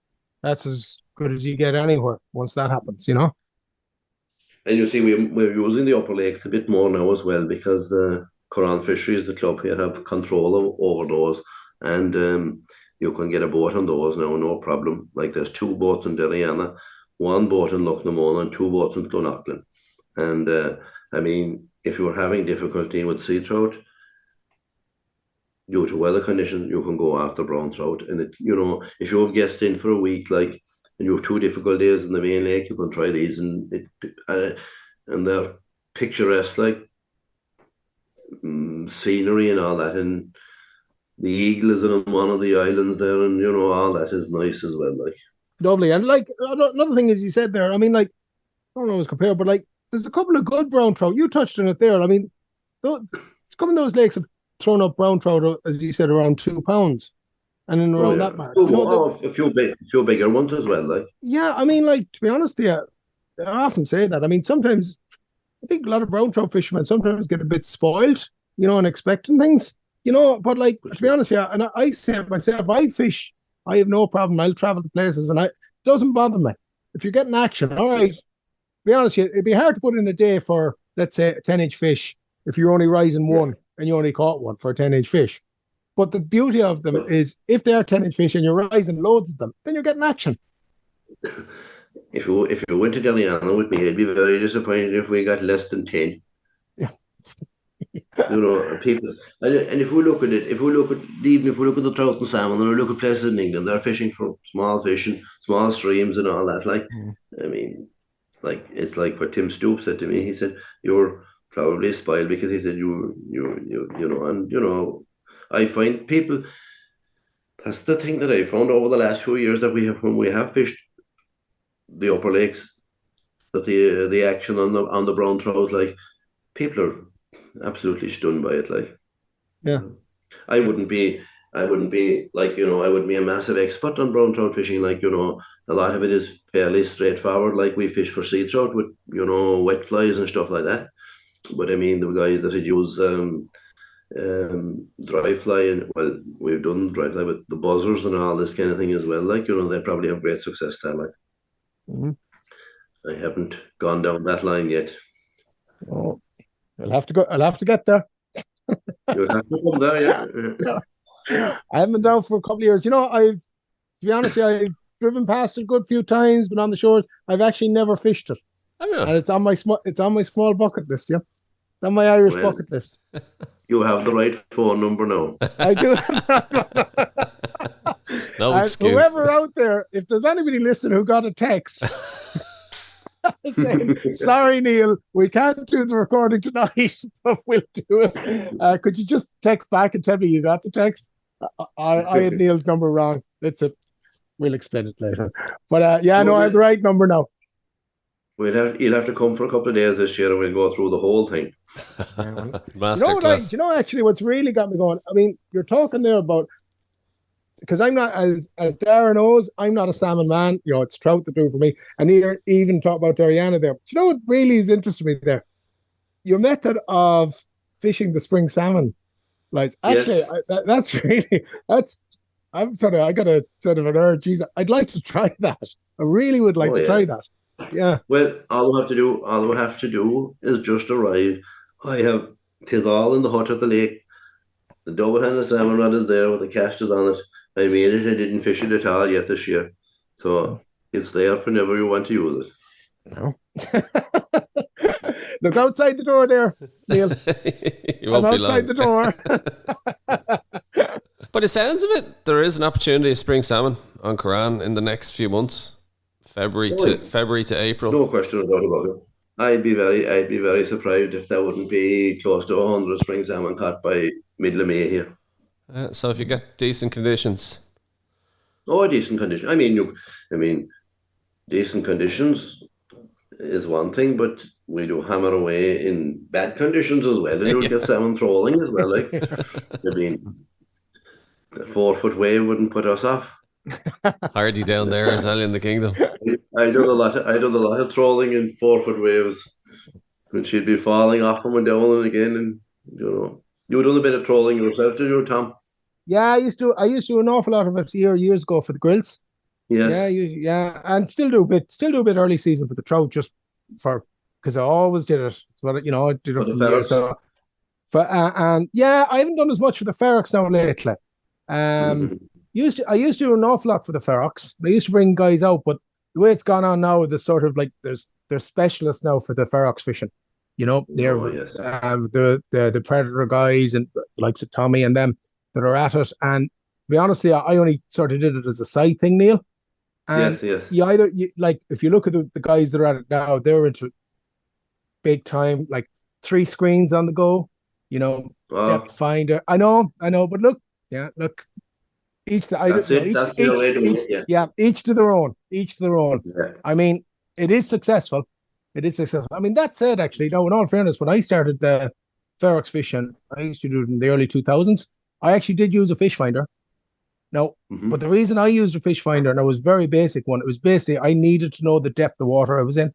as good as you get anywhere once that happens, And you see, we're using the upper lakes a bit more now as well, because the Currane Fisheries, the club here, have control over those, and you can get a boat on those now, no problem. Like, there's 2 boats in Derryana, 1 boat in Lough and 2 boats in Clonachlin. And I mean, if you're having difficulty with sea trout due to weather conditions, you can go after brown trout. And if you have guests in for a week, like, and you have 2 difficult days in the main lake, you can try these, and they're picturesque, like, scenery and all that. And the eagle is on one of the islands there, and all that is nice as well. Like, lovely. And like another thing is, you said there, I mean, like, I don't know, it's compared, but like, there's a couple of good brown trout. You touched on it there. I mean, some of those lakes have thrown up brown trout, as you said, around 2 pounds, and then around that mark. A few bigger ones as well. Like, yeah, I mean, like, to be honest, yeah, I often say that. I mean, sometimes I think a lot of brown trout fishermen sometimes get a bit spoiled, and expecting things, But like, to be honest, yeah, and I say it myself, I fish, I have no problem. I'll travel to places, and it doesn't bother me if you're getting action. All right, to be honest, it'd be hard to put in a day for, let's say, a 10-inch fish if you're only rising 1 and you only caught 1 for a 10-inch fish. But the beauty of them is, if they are 10-inch fish and you're rising loads of them, then you're getting action. If you went to Guyana with me, I'd be very disappointed if we got less than 10. Yeah. People, and if we look at it, even if we look at the trout and salmon, and we look at places in England, they're fishing for small fish and small streams and all that. Like, I mean, like, it's like what Tim Stoop said to me. He said, "You're probably spoiled," because he said I find people. That's the thing that I found over the last few years, that when we have fished the upper lakes, that the action on the brown trout, like, people are absolutely stunned by it. Like, yeah, I wouldn't be like, I wouldn't be a massive expert on brown trout fishing. Like, a lot of it is fairly straightforward. Like, we fish for sea trout with wet flies and stuff like that. But I mean, the guys that had used dry fly, and well, we've done dry fly with the buzzers and all this kind of thing as well. Like, they probably have great success there. Like, Mhm. I haven't gone down that line yet. Oh, I'll have to go. I'll have to get there. You'll have to come there, yeah. I haven't been down for a couple of years. To be honest, I've driven past it a good few times, been on the shores. I've actually never fished it, I mean, and it's on my small bucket list. Yeah, it's on my Irish Well, bucket list. you have the right phone number now. I do. no And excuse. whoever out there, if there's anybody listening who got a text saying, "Sorry, Neil, we can't do the recording tonight, but we'll do it," could you just text back and tell me you got the text? I had Neil's number wrong. We'll explain it later. But yeah, no, I have the right number now. You'll have to come for a couple of days this year, and we'll go through the whole thing. Masterclass. Actually, what's really got me going? I mean, you're talking there about, because I'm not, as Darren knows, I'm not a salmon man. It's trout that do for me. And you even talk about Dariana there. But you know what really is interesting me there? Your method of fishing the spring salmon. Like, actually, Yes. that's really that's. I got a sort of an urge. Geez, I'd like to try that. I really would like Oh to yeah. try that. Yeah. Well, all we have to do is just arrive. I have tis all in the hut at the lake. The double handed salmon rod is there with the casters on it. I made it. I didn't fish it at all yet this year, so it's there whenever you want to use it. No. Look outside the door there, Neil. You I'm won't be outside the door. But it sounds of it, there is an opportunity of spring salmon on Currane in the next few months, February to April. No question about it. I'd be very surprised if there wouldn't be close to 100 spring salmon caught by middle of May here. So if you get decent conditions, Oh, decent condition. Decent conditions is one thing, but we do hammer away in bad conditions as well, and you'll get salmon trolling as well. Like, I mean, the 4 foot wave wouldn't put us off. Hardy down there is in the kingdom. I done a lot of trolling in 4 foot waves when she'd be falling off and down and again, and you done a bit of trolling yourself, did you, Tom? Yeah, I used to do an awful lot of it years ago for the grills. Yeah, Yes. yeah, and still do a bit early season for the trout, just for because I always did it. Well, I did For it the from the year. ferrets. So, and yeah, I haven't done as much for the ferrets now lately. Um, Mhm. I used to do an awful lot for the ferrets. I used to bring guys out, but the way it's gone on now, there's sort of like there's specialists now for the ferrets fishing. They're Oh yes. the predator guys and the likes of Tommy and them that are at it. And to be honest, with you, I only sort of did it as a side thing, Neil. And Yes, yes. like if you look at the guys that are at it now, they're into big time, like 3 screens on the go, Oh, depth finder. I know, but look, yeah, look, each the I that's you know it. each That's the each way to each it. Yeah. yeah, each to their own, each to their own. Yeah. I mean, it is successful. It is successful. I mean, that said, actually, no, in all fairness, when I started the Ferox fishing, I used to do it in the early 2000s. I actually did use a fish finder. No, but Hmm. the reason I used a fish finder, and it was a very basic one, it was basically I needed to know the depth of water I was in.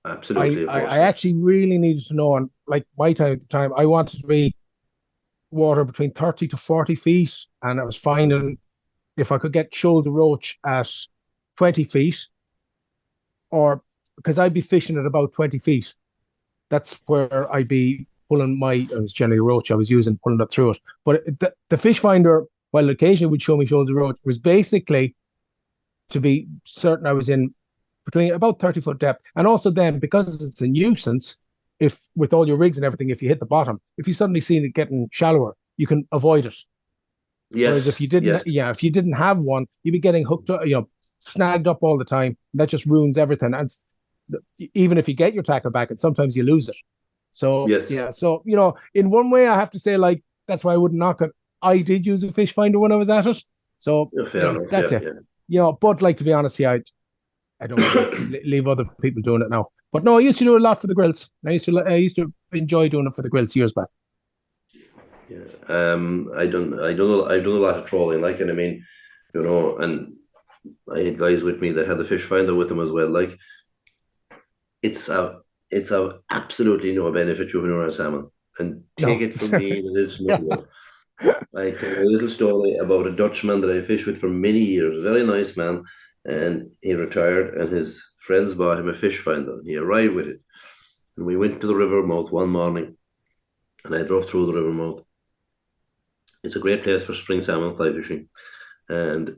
I, Absolutely, of I, course. I actually really needed to know, and like my time at the time, I wanted to be water between 30 to 40 feet, and I was finding if I could get shoulder roach at 20 feet, or because I'd be fishing at about 20 feet, that's where I'd be pulling it was generally roach I was using, pulling it through it. But the fish finder, while occasionally would show me shoulder roach, was basically to be certain I was in between about 30-foot depth. And also then, because it's a nuisance, if with all your rigs and everything, if you hit the bottom, if you suddenly see it getting shallower, you can avoid it. Whereas if Yes, you didn't, yes, yeah, if you didn't have one, you'd be getting hooked up, snagged up all the time. That just ruins everything. And even if you get your tackle back, and sometimes you lose it. So yes. yeah, so in one way, I have to say like that's why I wouldn't knock it. I did use a fish finder when I was at it, so Yeah, fair enough. that's Yeah, it. yeah. But like to be honest, yeah, I don't know, leave other people doing it now. But no, I used to do a lot for the grills. I used to enjoy doing it for the grills years back. Yeah. I've done a lot of trolling, like, and I mean, and I had guys with me that had the fish finder with them as well. Like, it's a it's of absolutely no benefit to a salmon. And take No. it from me that it's no good. I tell you a little story about a Dutchman that I fished with for many years. A very nice man, and he retired, and his friends bought him a fish finder. He arrived with it, and we went to the river mouth one morning, and I drove through the river mouth. It's a great place for spring salmon fly fishing, and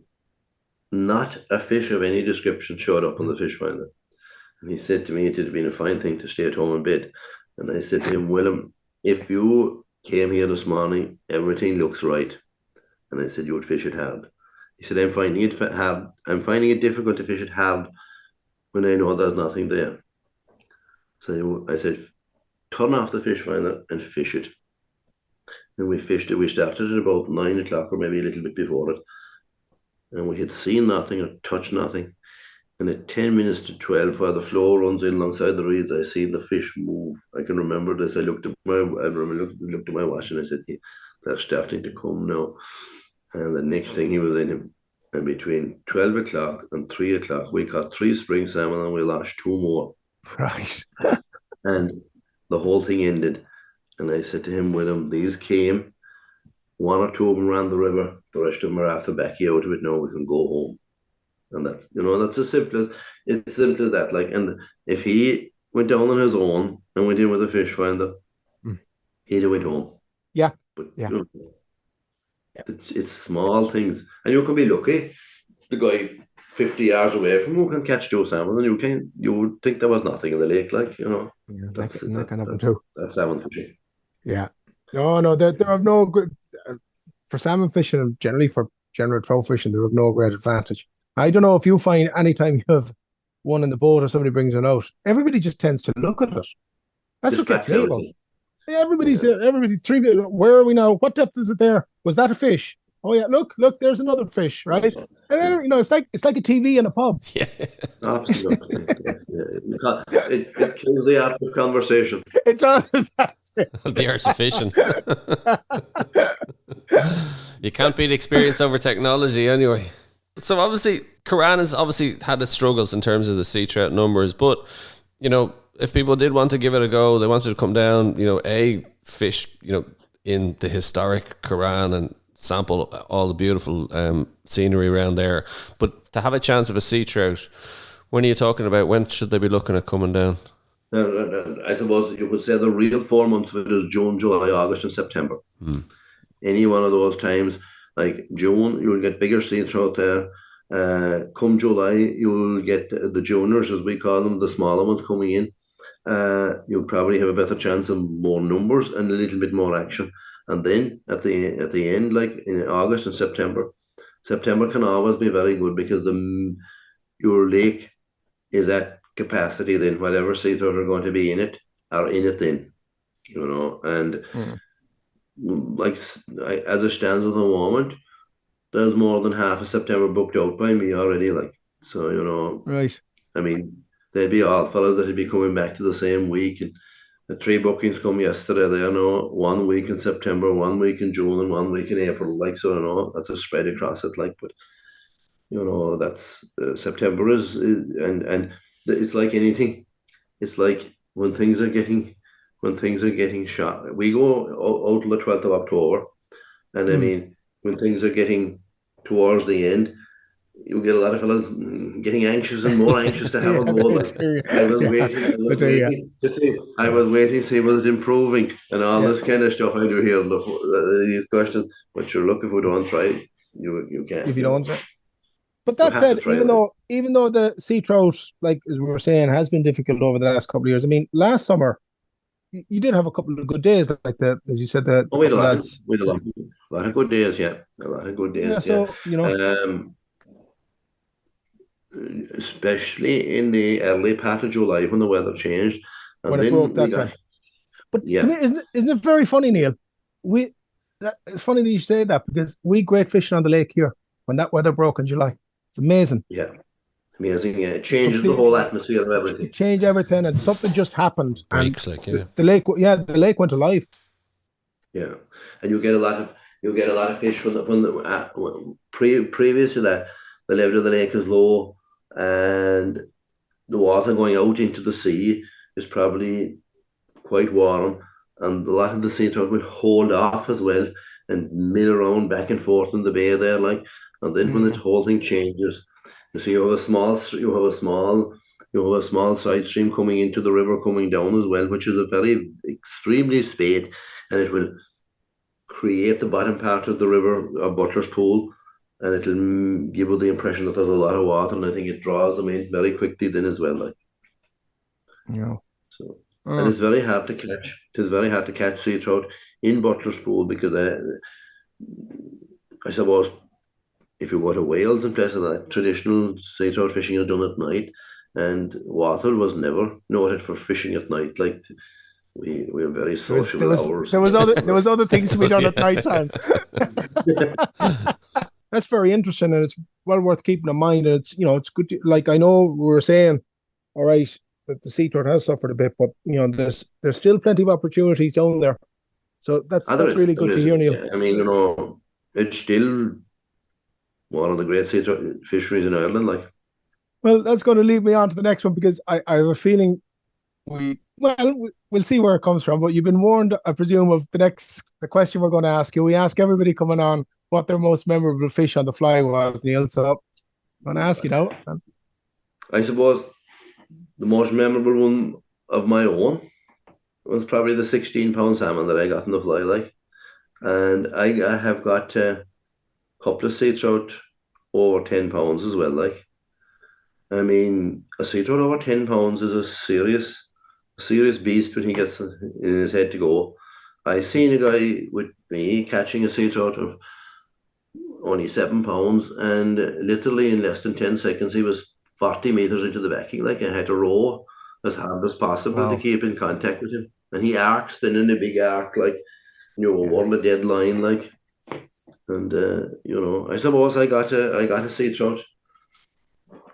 not a fish of any description showed up on the fish finder. And he said to me it had been a fine thing to stay at home in bed. And I said to him, Willem, if you came here this morning, everything looks right. And I said, you would fish it hard. He said, I'm finding it hard. I'm finding it difficult to fish it hard when I know there's nothing there. So I said, turn off the fish finder and fish it. And we fished it. We started at about 9 o'clock or maybe a little bit before it. And we had seen nothing or touched nothing. And at 10 minutes to 12, while the flow runs in alongside the reeds, I see the fish move. I can remember this. I looked at my watch and I said, they're starting to come now. And the next thing he was in him. And between 12 o'clock and 3 o'clock, we caught 3 spring salmon and we lost 2 more. Right. And the whole thing ended. And I said to him, William, these came. 1 or 2 of them ran the river. The rest of them are after backing out of it now. We can go home. And that's as simple as that. Like, and if he went down on his own and went in with a fish finder, he'd have went home. Yeah. But Yeah. it's small things, and you can be lucky. The guy 50 yards away from you can catch Joe salmon, and you would think there was nothing in the lake, That can happen too. That's salmon fishing. Yeah. No, there are no good for salmon fishing and generally for general trout fishing. There are no great advantage. I don't know if you find anytime you have one in the boat or somebody brings one out, everybody just tends to look at it. That's Just what gets back me out. about. Everybody 3 where are we now? What depth is it there? Was that a fish? Oh yeah, look, there's another fish, right? And then it's like a TV in a pub. Yeah. Absolutely. Because it kills the art of conversation. It does. That's it. The arts of fishing. You can't beat experience over technology anyway. So obviously, Currane has obviously had its struggles in terms of the sea trout numbers, but if people did want to give it a go, they wanted to come down, fish, in the historic Currane and sample all the beautiful scenery around there. But to have a chance of a sea trout, when are you talking about? When should they be looking at coming down? I suppose you could say the real 4 months of it is June, July, August, and September. Any one of those times, like June, you'll get bigger sea trout there. Come July, you'll get the juniors, as we call them, the smaller ones coming in. You'll probably have a better chance of more numbers and a little bit more action. And then at the end, like in August and September can always be very good because your lake is at capacity. Then whatever sea trout are going to be in it are in it then, and. Like as it stands at the moment, there's more than half of September booked out by me already. Right. I mean, they'd be all fellas that'd be coming back to the same week, and the 3 bookings come yesterday. They 1 week in September, 1 week in June, and 1 week in April. That's a spread across it. But that's September and it's like anything. It's like when things are getting shot. We go out till the 12th of October, and I mean, when things are getting towards the end, you get a lot of fellas getting anxious and more anxious to have a goal. I was waiting to see was it improving and all this kind of stuff. I do hear these questions, but you're looking if we don't try, you can't. If you don't try. But that said, even though the sea trout, like as we were saying, has been difficult over the last couple of years. I mean, last summer you did have a couple of good days, like as you said, we had a lot of good days, yeah, a lot of good days. Yeah, so especially in the early part of July when the weather changed, and when then it broke that time. But isn't it very funny, Neil? It's funny that you say that because we great fishing on the lake here when that weather broke in July. It's amazing. Yeah. Amazing. Yeah. It changes the whole atmosphere of everything. It changed everything, and something just happened. Breaks, the lake went alive. Yeah, and you get a lot of fish previous to that. The level of the lake is low, and the water going out into the sea is probably quite warm, and a lot of the sea trout will hold off as well and mill around back and forth in the bay there, like. And then when the Mm. whole thing changes, you see, you have a small side stream coming into the river, coming down as well, which is a very extremely spade, and it will create the bottom part of the river, Butler's Pool, and it'll give you the impression that there's a lot of water, and I think it draws them in very quickly then as well, like. Yeah. So, and Mm. it's very hard to catch. It is very hard to catch sea trout in Butler's Pool because I suppose if you go to Wales and places like that, traditional sea trout fishing is done at night, and Water was never noted for fishing at night. Like we have very There was there sociable was hours. there was other there was other things to be done at Yeah. night time. That's very interesting, and it's well worth keeping in mind. And it's it's good. Like I know we were saying, all right, that the sea trout has suffered a bit, but there's still plenty of opportunities down there. So that's really There good to is, hear, Neil. yeah. I mean, it's still one of the great sea trout fisheries in Ireland. Like, Well, that's going to lead me on to the next one because I have a feeling we'll see where it comes from. But you've been warned, I presume, of the question we're going to ask you. We ask everybody coming on what their most memorable fish on the fly was, Neil. So I'm going to ask you now. I suppose the most memorable one of my own was probably the 16-pound salmon that I got in the fly, like. And I have got a couple of sea trout over 10 pounds as well, like. I mean, a sea trout over 10 pounds is a serious beast when he gets in his head to go. I seen a guy with me catching a sea trout of only 7 pounds, and literally in less than 10 seconds, he was 40 meters into the backing. Like, I had to row as hard as possible to Wow. keep in contact with him. And he arcs then in a big arc, like, Yeah. on the dead line, like. And, I suppose I got a sea trout.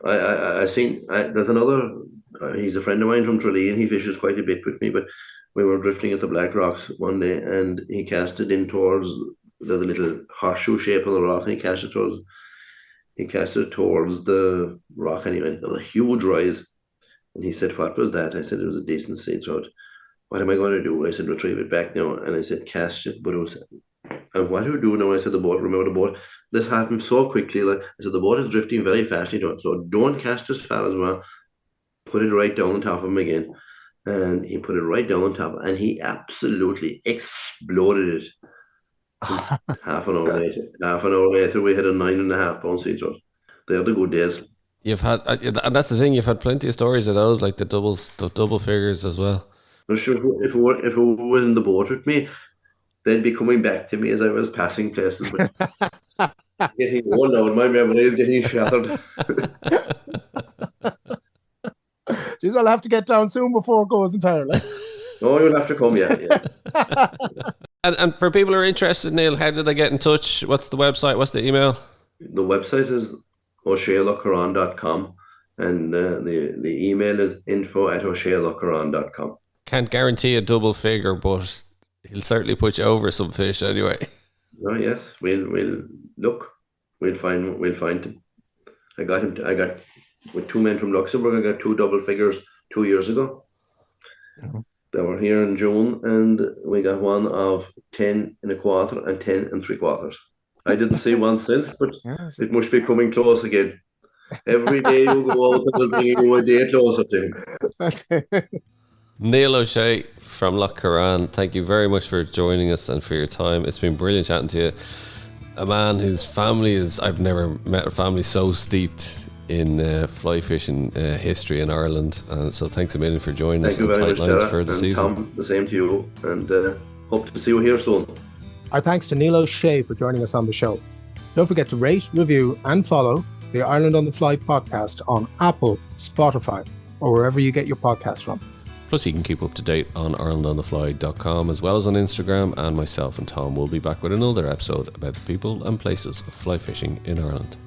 There's another, he's a friend of mine from Tralee, and he fishes quite a bit with me, but we were drifting at the Black Rocks one day, and he cast it in towards the little horseshoe shape of the rock, and he cast it towards the rock, and he went, there was a huge rise. And he said, what was that? I said, it was a decent sea trout. What am I going to do? I said, retrieve it back now. And I said, cast it. But it was, and what do we do now? I said, the boat, remember the boat? This happened so quickly. Like I said, the boat is drifting very fast. So don't cast as far as well. Put it right down on top of him again. And he put it right down on top, and he absolutely exploded it. Half an hour later, we had a 9.5 pound sea trout. They're the good days. You've had, and that's the thing. You've had plenty of stories of those, like the double figures as well. I'm sure if it were in the boat with me, they'd be coming back to me as I was passing places. But getting old now, my memory is getting shattered. Jeez, I'll have to get down soon before it goes entirely. No, you'll have to come, yeah. And for people who are interested, Neil, how did they get in touch? What's the website? What's the email? The website is o'shealoughcurrane.com, and the email is info@o'shealoughcurrane.com. Can't guarantee a double figure, but he'll certainly put you over some fish anyway. Oh yes, we'll look. We'll find him. I got with two men from Luxembourg. I got two double figures 2 years ago. Mhm. They were here in June, and we got one of 10.25 and 10.75. I didn't see one since, but Yeah, it must be coming close again. Every day you go out, it'll bring you a day closer to him. that's it. Neil O'Shea from Lough Currane, thank you very much for joining us and for your time. It's been brilliant chatting to you. A man whose family I've never met a family so steeped in fly fishing history in Ireland. And so thanks a million for joining us Thank on you very Tight much, Lines Sarah, for the and season. Tom, the same to you, and hope to see you here soon. Our thanks to Neil O'Shea for joining us on the show. Don't forget to rate, review, and follow the Ireland on the Fly podcast on Apple, Spotify, or wherever you get your podcasts from. Plus, you can keep up to date on IrelandOnTheFly.com as well as on Instagram. And myself and Tom will be back with another episode about the people and places of fly fishing in Ireland.